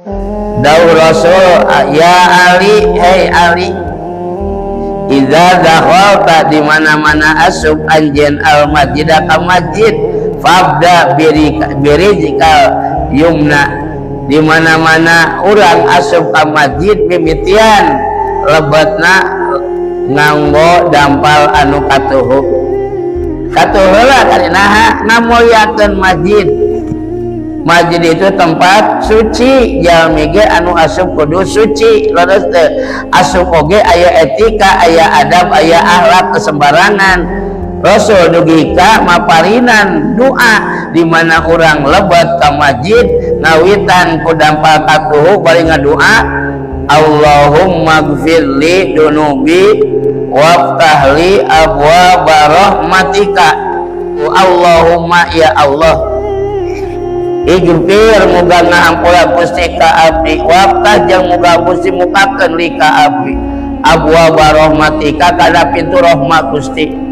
Dawuh Rasul, ya Ali, hei Ali, idza dakhalta di mana-mana asub anjeun al masjid ka masjid, fabda birijkal yumna, di mana-mana urang asup ka masjid mimitian lebetna nganggo dampal anu katuhu. Katuhu lah karinaha namulyakeun masjid. Masjid itu tempat suci, jalmi ge anu asup kudu suci. Leres teh asup oge aya etika, aya adab, aya akhlak kesembarangan. Rasul dugika maparinan doa di mana orang lebat ka masjid ngawitan ku dampal katuhu bari ngadoa, Allahumma gfirli dunubi waftahli abwaaba rahmatika. Allahumma ya Allah, Ijfir muga ngahampura Gusti ka abdi, waftah jeung muga Gusti mukakeun li ka abdi abwaaba rahmatika kana pintu rahmat Gusti.